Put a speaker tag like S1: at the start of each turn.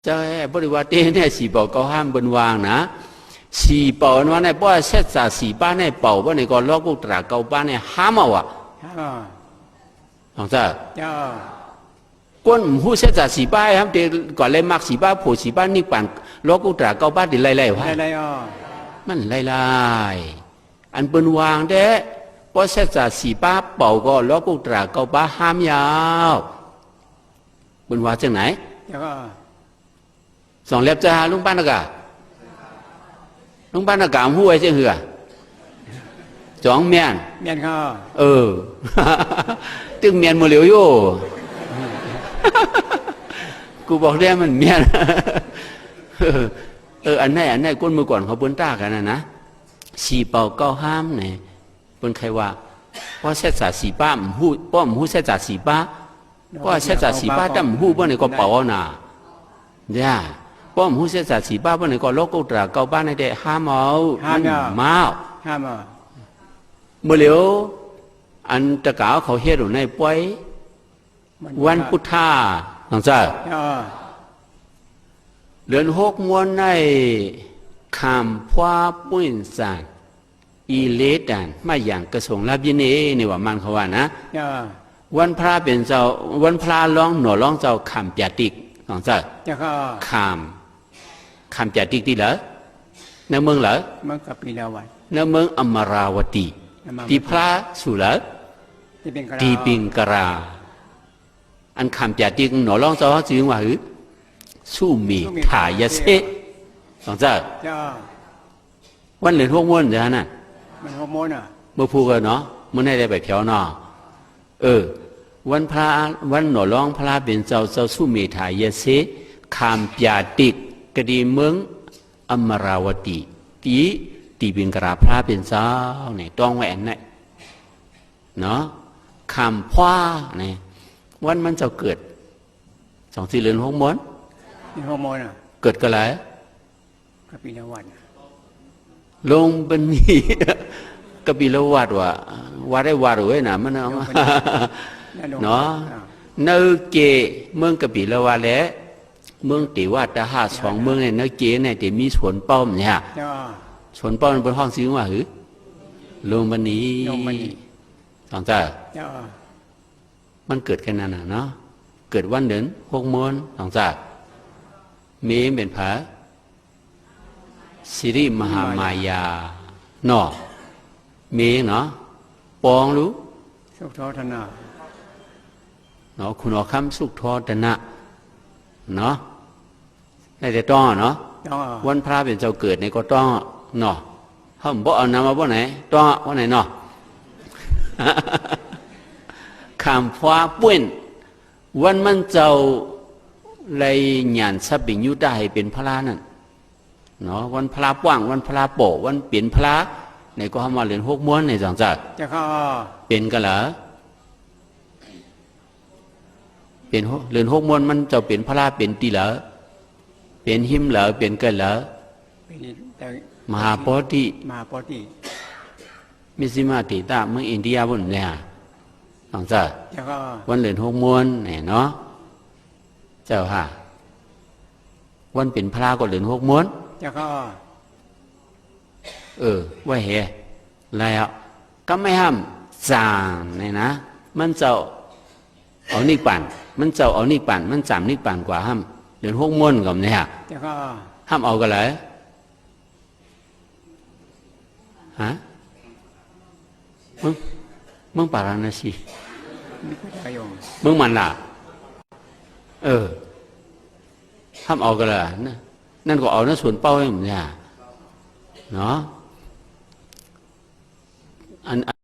S1: จะบริวารเต้เนี่ยสีเป่าก็ห้ามบนวางนะสีเป่าวันนี้ป้าเสร็จจากสีป้าเนี่ยเป่าวันนี้ก็ล็อกกุตระเกาป้าเนี่ยห้ามเอาอ่ะของจ้าก้นหูเสร็จจากสีป้าครับเดี๋ยวก่อนเลยมักสีป้าผูสีป้านี่ปั่นล็อกกุตระเกาป้าดิไล่ๆวะมันไล่ๆอันบนวางเด้ป้าเสร็จจากสีป้าเป่าก็ล็อกกุตระเกาป้าห้ามยาวบนวางจังไหนสองเล็บจะหาลุงป้านกะลุงป้านกะหัวไอ้เจ้าเหือจ้องเมียนเขาตึงเมียนโมเหลียวอยู่กูบอกได้มันเมียนอันไหนก้นมือก่อนเขาบนตากันนะสีเป่าเก้าห้ามเนี่ยบนใครว่าเพราะเสษาสีป้าหูป้อมหูเสษาสีป้าเพราะเสษาสีป้าตั้มหูป้อนี่ก็เป่าหนาเนี่ยป้อมหูเสษาสีป้าป้อนี่ก็โลกุตระเก้าป้าในเดห้ามเอามาเมื่อเหลียวอันตะกาวเขาเฮ็ดอยู่ในป่วยวันพุทธาหลังจากเดือนหกมวนในคำพว้าปุ้นสานอีเลตันมาอย่างกระทรวงลาบินเอนี่ว่ามันเขาว่านะวันพระเป็นเจ้าวันพระร้องหน่อร้องเจ้าคำปยาติกหลังจากคำปยาติกที่เหรอในเมืองเหรอเมืองกปิลาวัตในเมืองอมราวตีที่พระสุเหรอที่ปิงกราอันคำปยาติกหน่อร้องเจ้าจึงว่าหือสู้มีถ่ายเสะหลังจากวันเหลือหกม้วนจ้ะน่ะมันหกม้วนอ่ะเมื่อพูดกันเนาะเมื่อไหร่ได้ไปเพียวเนาะวันพระวันหน่อร้องพระเป็นเจ้าสู้มีถ่ายเสะคำปยาติกกดีเมืองอมราวตีตีปิงกราพระเป็นเจ้าเนี่ยต้องแหวนเนี่ยเนาะคำพว้าเนี่ยวันมันจะเกิด24 เดือนหกม้วนเกิดกันแล้วกปิลวัตลงเป็นนี่กปิลวัตว่าได้ว่าหรือนะมันเนาะเนื้อเกเมืองกปิลวัตและเมืองติวัตหาสองเมืองในเนื้อเกเนี่ยจะมีสวนป้อมเนี่ยสวนป้อมบนห้องซิงว่าหือลงบันนี้ต่างจ้ามันเกิดกันนั่นเนาะเกิดวันเดือนหกม้วนต่างจ้ามีเป็นพระสิริมหามายาเนาะมีเนาะปองรู้สุขทอธนะเนาะคุณอคำสุขทอธนะเนาะได้แต่ต้องเนาะวันพระเป็นเจ้าเกิดในก็ต้องเนาะเขาบอกเอานำมาว่าไหนต้องว่าไหนเนาะคำฟ้าป่วนวันมันเจ้าเลยหยานทรัพย์บิญยุได้เป็นพระนั่นเนาะวันพระป่างวันพระโปวันเปลี่ยนพระในก็เข้ามาเรียนหกม้วนในสังจักเป็นกันเหรอเปลี่ยนเรียนหกม้วนมันจะเปลี่ยนพระเป็นตีเหรอเปลี่ยนหิมเหรอเปลี่ยนกันเหรอมหาโพธิมิสิมาติตาเมืองอินเดียบนเนี่ยสังจักวันเรียนหกม้วนเนี่ยเนาะเจ้าค่ะวันเป็นพระก็เหลือหกม้วนว่าเหรอแล้วก็ไม่ห้ามจางเนี่ยนะมันเจ้าเอานิปั่นมันเจ้าเอานิปั่นมันจำนิปั่นกว่าห้ามเหลือหกม้วนกับเนี่ยห้ามเอากันเลยฮะมึงปาราณสีมึงมันล่ะห้ามเอากันเลยนั่นก็เอานะส่วนเป้าให้ผมเนี่ยเนาะอัน